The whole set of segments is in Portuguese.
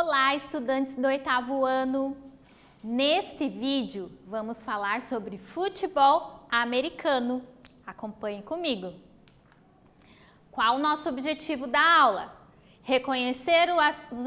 Olá, estudantes do 8º ano! Neste vídeo, vamos falar sobre futebol americano. Acompanhe comigo. Qual o nosso objetivo da aula? Reconhecer os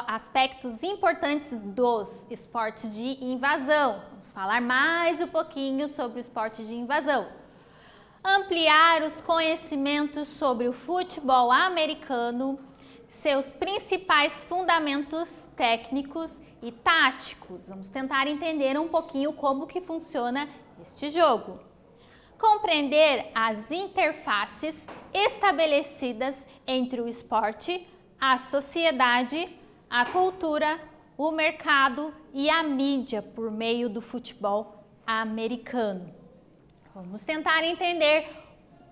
aspectos importantes dos esportes de invasão. Vamos falar mais um pouquinho sobre o esporte de invasão. Ampliar os conhecimentos sobre o futebol americano, seus principais fundamentos técnicos e táticos. Vamos tentar entender um pouquinho como que funciona este jogo. Compreender as interfaces estabelecidas entre o esporte, a sociedade, a cultura, o mercado e a mídia por meio do futebol americano. Vamos tentar entender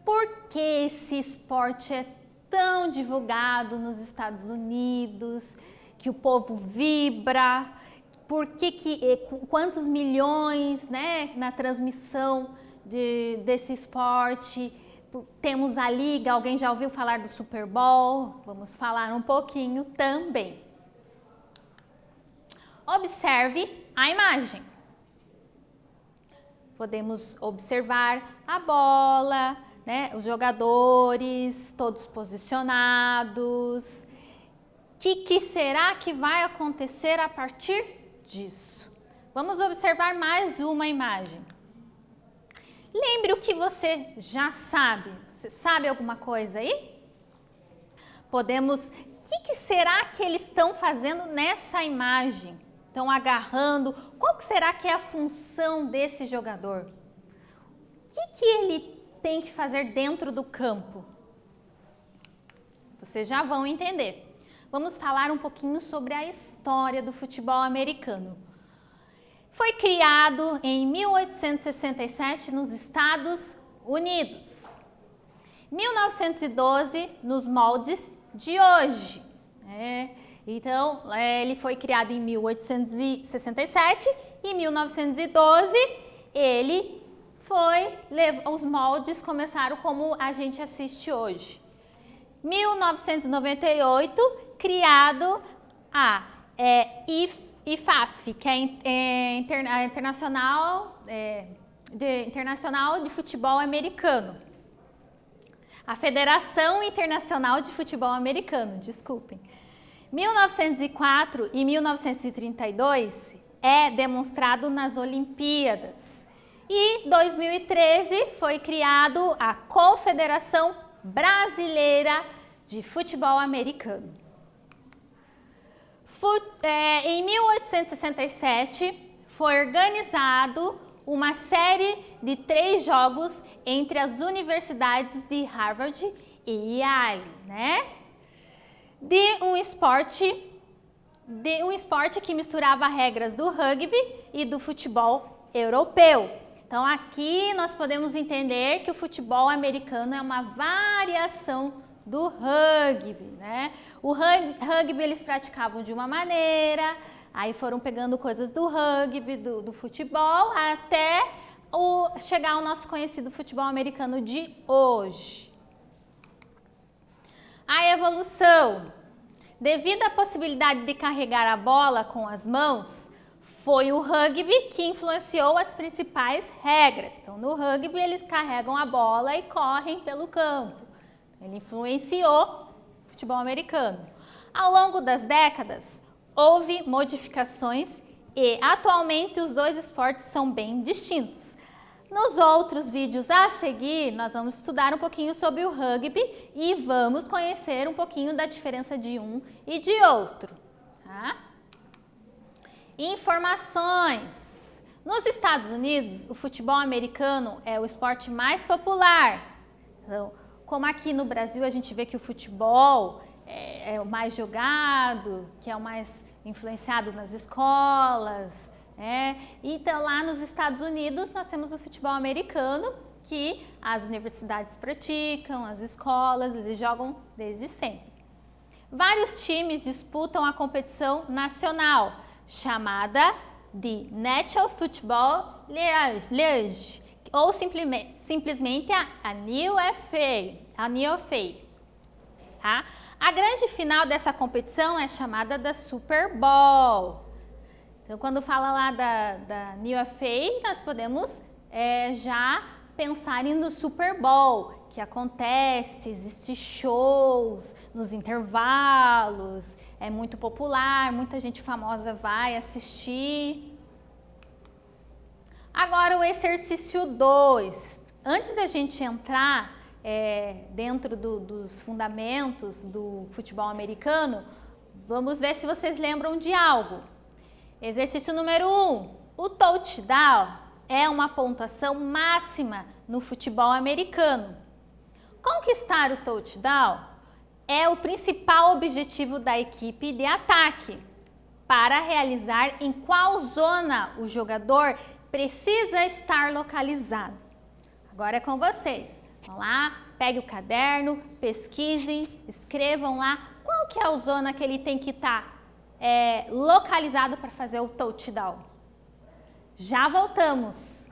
por que esse esporte é tão divulgado nos Estados Unidos, que o povo vibra, quantos milhões, né, na transmissão desse esporte. Temos a liga, alguém já ouviu falar do Super Bowl? Vamos falar um pouquinho também. Observe a imagem. Podemos observar a bola, né, os jogadores, todos posicionados. O que será que vai acontecer a partir disso? Vamos observar mais uma imagem. Lembre o que você já sabe. Você sabe alguma coisa aí? O que será que eles estão fazendo nessa imagem? Estão agarrando. Qual que será que é a função desse jogador? O que ele tem que fazer dentro do campo? Vocês já vão entender. Vamos falar um pouquinho sobre a história do futebol americano. Foi criado em 1867 nos Estados Unidos. 1912 nos moldes de hoje. Então, ele foi criado em 1867 e em 1912 os moldes começaram como a gente assiste hoje. 1998, criado a IFAF, que é Internacional de Futebol Americano. A Federação Internacional de Futebol Americano, desculpem. 1904 e 1932 é demonstrado nas Olimpíadas. E 2013 foi criado a Confederação Brasileira de Futebol Americano. Em 1867 foi organizado uma série de 3 jogos entre as universidades de Harvard e Yale, né? De um esporte que misturava regras do rugby e do futebol europeu. Então aqui nós podemos entender que o futebol americano é uma variação do rugby, né? O rugby eles praticavam de uma maneira, aí foram pegando coisas do rugby, do futebol, até chegar ao nosso conhecido futebol americano de hoje. A evolução. Devido à possibilidade de carregar a bola com as mãos, foi o rugby que influenciou as principais regras. Então, no rugby, eles carregam a bola e correm pelo campo. Ele influenciou o futebol americano. Ao longo das décadas, houve modificações e, atualmente, os dois esportes são bem distintos. Nos outros vídeos a seguir, nós vamos estudar um pouquinho sobre o rugby e vamos conhecer um pouquinho da diferença de um e de outro. Tá? Informações. Nos Estados Unidos, o futebol americano é o esporte mais popular. Então, como aqui no Brasil a gente vê que o futebol é o mais jogado, que é o mais influenciado nas escolas, Então, lá nos Estados Unidos, nós temos o futebol americano, que as universidades praticam, as escolas, eles jogam desde sempre. Vários times disputam a competição nacional, chamada de National Football League, ou simplesmente a NFA. tá? A grande final dessa competição é chamada da Super Bowl. Então, quando fala lá da NFA, nós podemos já pensar no Super Bowl, que acontece, existe shows nos intervalos, é muito popular, muita gente famosa vai assistir. Agora o exercício 2. Antes da gente entrar dentro dos fundamentos do futebol americano, vamos ver se vocês lembram de algo. Exercício número 1. O touchdown é uma pontuação máxima no futebol americano. Conquistar o touchdown é o principal objetivo da equipe de ataque. Para realizar, em qual zona o jogador precisa estar localizado. Agora é com vocês. Vão lá, pegue o caderno, pesquisem, escrevam lá qual que é a zona que ele tem que estar localizado para fazer o touchdown. Já voltamos!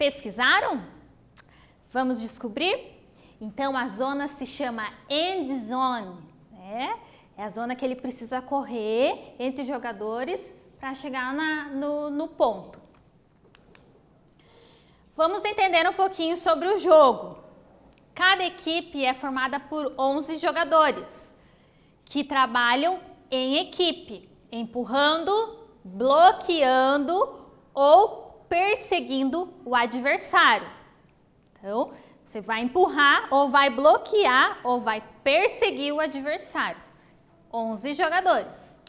Pesquisaram? Vamos descobrir? Então, a zona se chama end zone, né? É a zona que ele precisa correr entre os jogadores para chegar no ponto. Vamos entender um pouquinho sobre o jogo. Cada equipe é formada por 11 jogadores que trabalham em equipe, empurrando, bloqueando ou perseguindo o adversário. Então, você vai empurrar, ou vai bloquear, ou vai perseguir o adversário. 11 jogadores.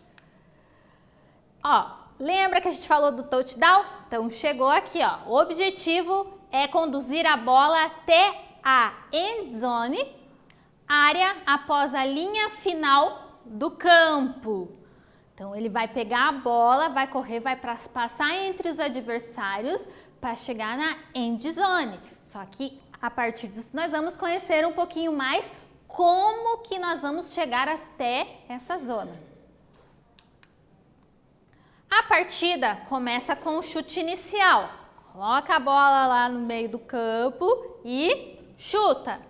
Ó, lembra que a gente falou do touchdown? Então, chegou aqui, ó. O objetivo é conduzir a bola até a end zone, área após a linha final do campo. Então, ele vai pegar a bola, vai correr, vai passar entre os adversários para chegar na end zone. Só que, a partir disso, nós vamos conhecer um pouquinho mais como que nós vamos chegar até essa zona. A partida começa com o chute inicial. Coloca a bola lá no meio do campo e chuta.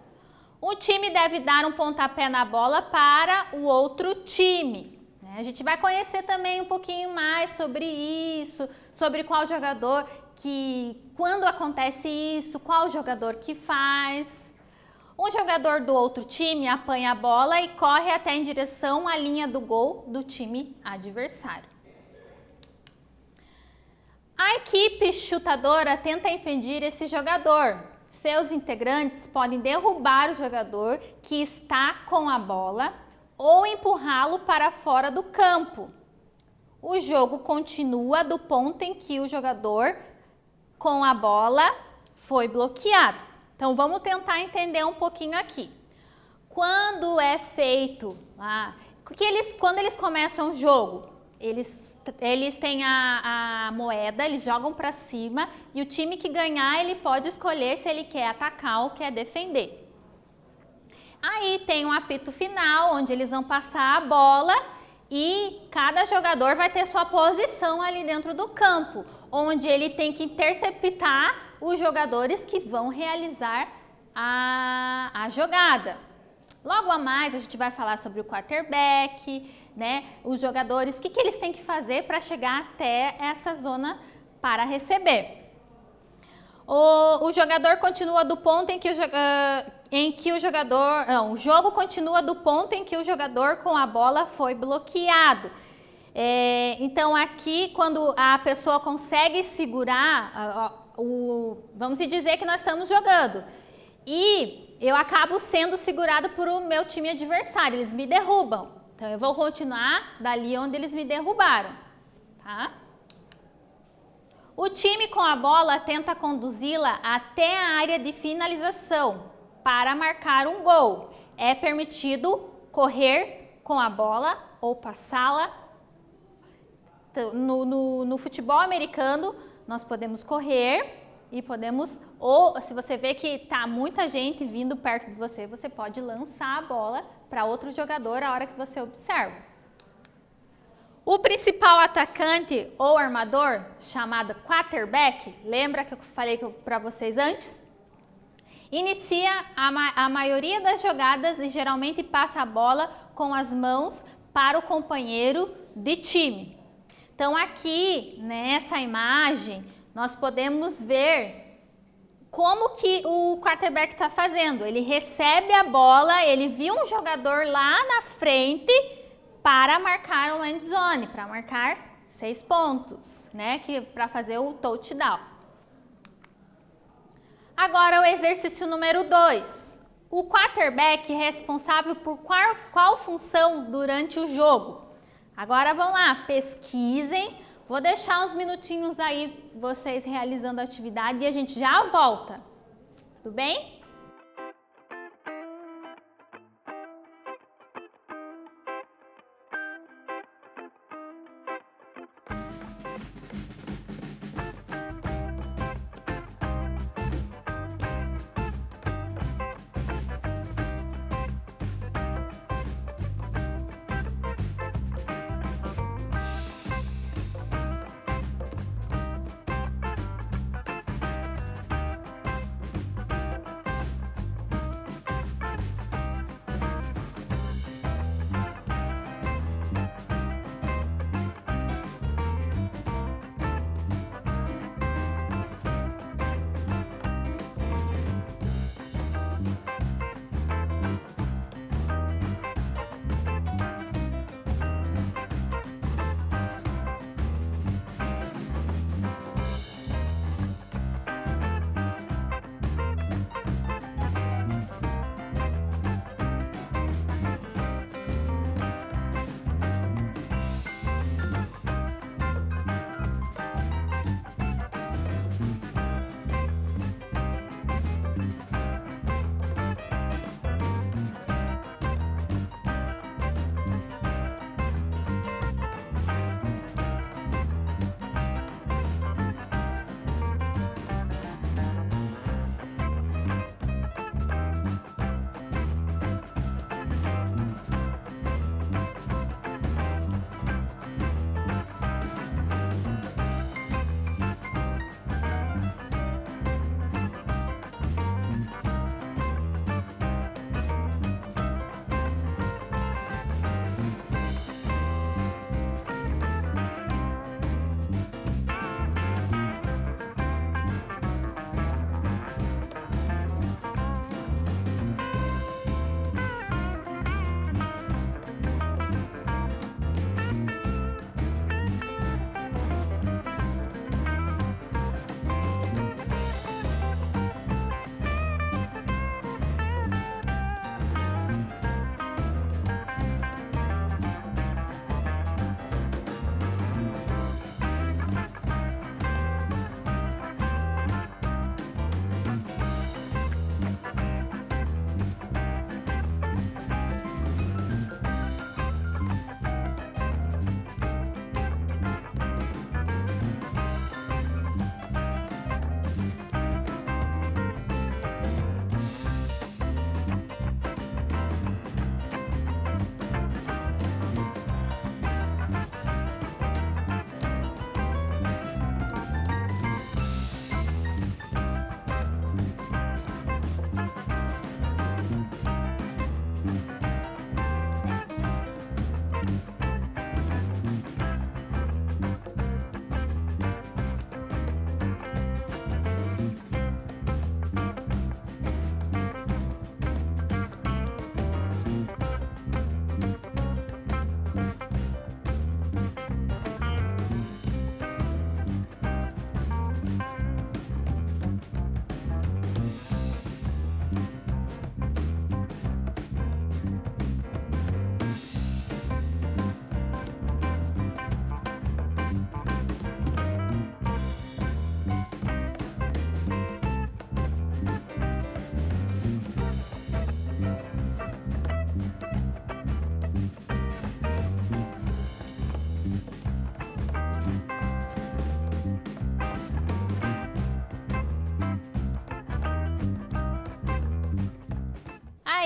O time deve dar um pontapé na bola para o outro time. A gente vai conhecer também um pouquinho mais sobre isso, sobre qual jogador que, quando acontece isso, qual jogador que faz. Um jogador do outro time apanha a bola e corre até em direção à linha do gol do time adversário. A equipe chutadora tenta impedir esse jogador. Seus integrantes podem derrubar o jogador que está com a bola ou empurrá-lo para fora do campo. O jogo continua do ponto em que o jogador com a bola foi bloqueado. Então, vamos tentar entender um pouquinho aqui. Quando é feito, quando eles começam o jogo, eles têm a moeda, eles jogam para cima e o time que ganhar, ele pode escolher se ele quer atacar ou quer defender. Aí tem um apito final, onde eles vão passar a bola e cada jogador vai ter sua posição ali dentro do campo, onde ele tem que interceptar os jogadores que vão realizar a jogada. Logo a mais, a gente vai falar sobre o quarterback, né? Os jogadores, o que eles têm que fazer para chegar até essa zona para receber. O jogador continua do ponto em que o jogo continua do ponto em que o jogador com a bola foi bloqueado. Então aqui, quando a pessoa consegue segurar, vamos dizer que nós estamos jogando e eu acabo sendo segurado por o meu time adversário, eles me derrubam. Então eu vou continuar dali onde eles me derrubaram, tá? O time com a bola tenta conduzi-la até a área de finalização para marcar um gol. É permitido correr com a bola ou passá-la. No futebol americano, nós podemos correr e podemos, ou se você vê que está muita gente vindo perto de você, você pode lançar a bola para outro jogador a hora que você observa. O principal atacante ou armador, chamado quarterback, lembra que eu falei para vocês antes? Inicia a maioria das jogadas e geralmente passa a bola com as mãos para o companheiro de time. Então aqui, nessa imagem, nós podemos ver como que o quarterback está fazendo. Ele recebe a bola, ele viu um jogador lá na frente para marcar o end zone, para marcar 6 pontos, né? Para fazer o touchdown. Agora o exercício número 2. O quarterback é responsável por qual função durante o jogo? Agora vamos lá, pesquisem. Vou deixar uns minutinhos aí vocês realizando a atividade e a gente já volta. Tudo bem?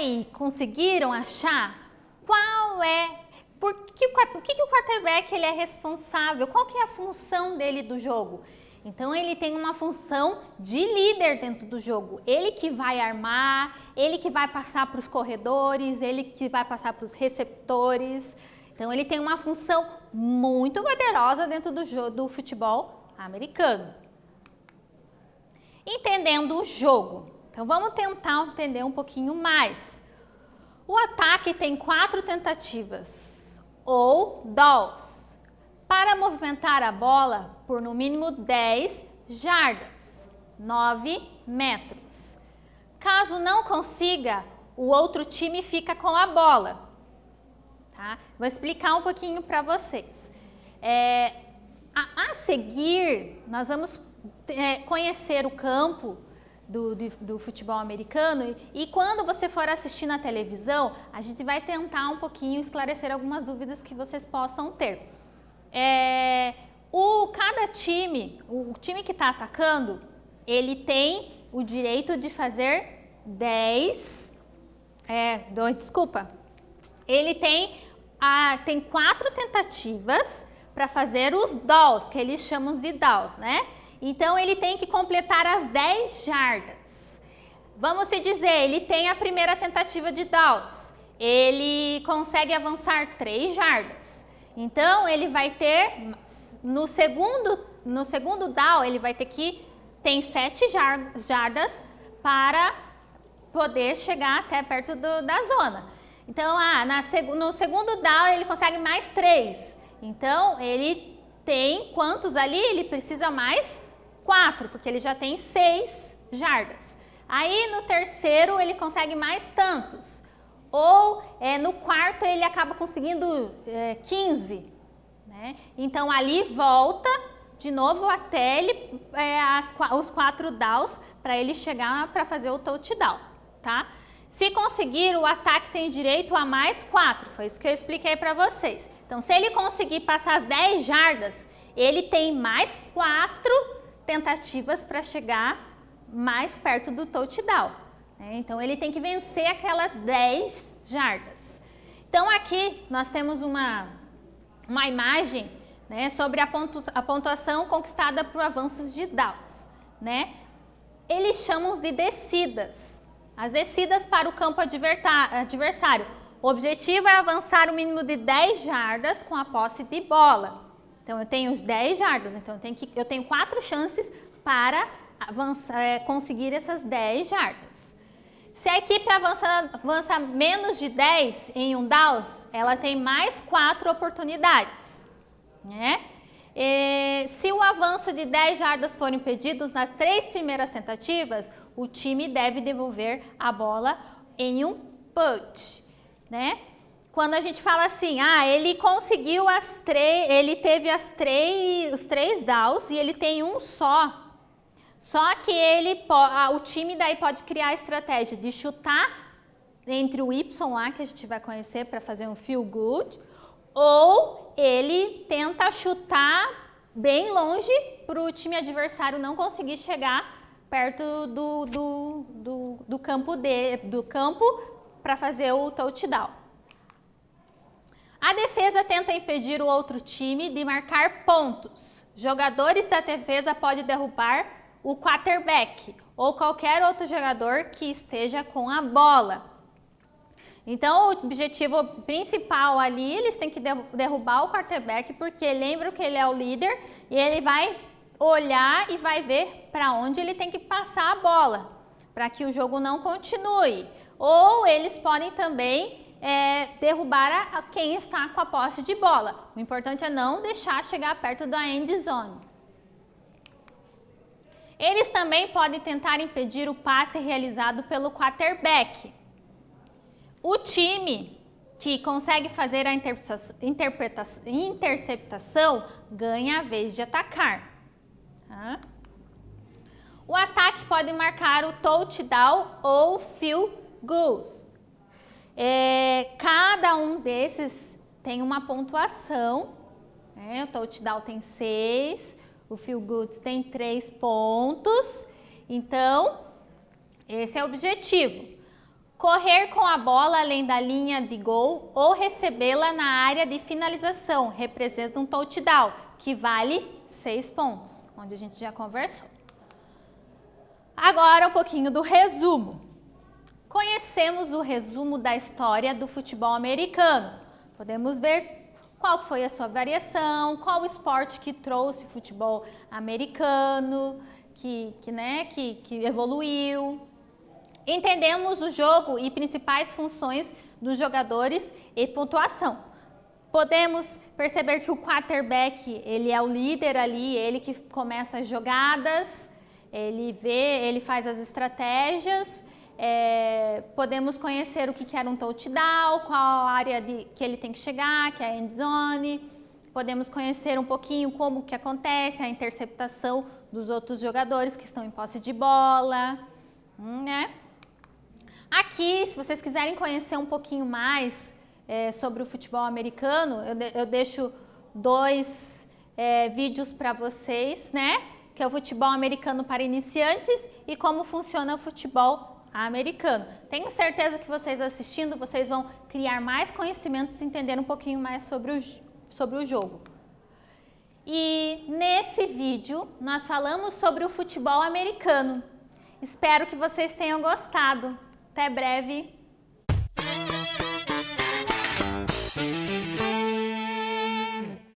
aí, conseguiram achar o que o quarterback ele é responsável? Qual que é a função dele do jogo? Então ele tem uma função de líder dentro do jogo. Ele que vai armar, ele que vai passar para os corredores, ele que vai passar para os receptores. Então ele tem uma função muito poderosa dentro do futebol americano. Entendendo o jogo. Então vamos tentar entender um pouquinho mais. O ataque tem 4 tentativas, ou downs, para movimentar a bola por no mínimo 10 jardas, 9 metros. Caso não consiga, o outro time fica com a bola. Tá? Vou explicar um pouquinho para vocês. A seguir, nós vamos conhecer o campo do futebol americano e quando você for assistir na televisão, a gente vai tentar um pouquinho esclarecer algumas dúvidas que vocês possam ter. Cada time, o time que está atacando, ele tem o direito de fazer 10, ele tem 4 tentativas para fazer os downs, que eles chamam de downs, né? Então, ele tem que completar as 10 jardas. Vamos se dizer, ele tem a primeira tentativa de downs. Ele consegue avançar 3 jardas. Então, ele vai ter, no segundo down, ele vai ter tem 7 jardas para poder chegar até perto da zona. Então, no segundo down, ele consegue mais 3. Então, ele tem quantos ali? Ele precisa mais 4, porque ele já tem 6 jardas. Aí no terceiro ele consegue mais tantos. Ou no quarto ele acaba conseguindo 15. Né? Então ali volta de novo até os 4 downs para ele chegar para fazer o touchdown. Tá? Se conseguir, o ataque tem direito a mais 4. Foi isso que eu expliquei para vocês. Então se ele conseguir passar as 10 jardas, ele tem mais 4 tentativas para chegar mais perto do touchdown. Então, ele tem que vencer aquelas 10 jardas. Então, aqui nós temos uma imagem, né, sobre a pontuação conquistada por avanços de downs. Né? Eles chamam de descidas. As descidas para o campo adversário. O objetivo é avançar o mínimo de 10 jardas com a posse de bola. Então, eu tenho os 10 jardas, então eu tenho 4 chances para conseguir essas 10 jardas. Se a equipe avança menos de 10 em um downs, ela tem mais 4 oportunidades. Né? Se o avanço de 10 jardas for impedido nas 3 primeiras tentativas, o time deve devolver a bola em um punt. Né? Quando a gente fala assim, ele conseguiu ele teve os 3 downs e ele tem um só. Só que o time daí pode criar a estratégia de chutar entre o Y lá, que a gente vai conhecer para fazer um field goal, ou ele tenta chutar bem longe para o time adversário não conseguir chegar perto do campo para fazer o touchdown. A defesa tenta impedir o outro time de marcar pontos. Jogadores da defesa podem derrubar o quarterback ou qualquer outro jogador que esteja com a bola. Então, o objetivo principal ali, eles têm que derrubar o quarterback, porque lembram que ele é o líder e ele vai olhar e vai ver para onde ele tem que passar a bola, para que o jogo não continue. Ou eles podem também derrubar quem está com a posse de bola. O importante é não deixar chegar perto da end zone. Eles também podem tentar impedir o passe realizado pelo quarterback. O time que consegue fazer a interceptação ganha a vez de atacar. Tá? O ataque pode marcar o touchdown ou field goals. Cada um desses tem uma pontuação. O touchdown tem 6, o field goal tem 3 pontos. Então, esse é o objetivo. correr com a bola além da linha de gol ou recebê-la na área de finalização representa um touchdown, que vale 6 pontos, onde a gente já conversou. Agora um pouquinho do resumo. Conhecemos o resumo da história do futebol americano. Podemos ver qual foi a sua variação, qual o esporte que trouxe futebol americano, que evoluiu. Entendemos o jogo e principais funções dos jogadores e pontuação. Podemos perceber que o quarterback, ele é o líder ali, ele que começa as jogadas, ele faz as estratégias. Podemos conhecer o que era um touchdown, qual a área que ele tem que chegar, que é a end zone. Podemos conhecer um pouquinho como que acontece a interceptação dos outros jogadores que estão em posse de bola, né? Aqui, se vocês quiserem conhecer um pouquinho mais sobre o futebol americano, eu deixo 2 vídeos para vocês, né? Que é o futebol americano para iniciantes e como funciona o futebol americano. Tenho certeza que vocês assistindo, vocês vão criar mais conhecimentos e entender um pouquinho mais sobre o jogo. E nesse vídeo nós falamos sobre o futebol americano. Espero que vocês tenham gostado. Até breve!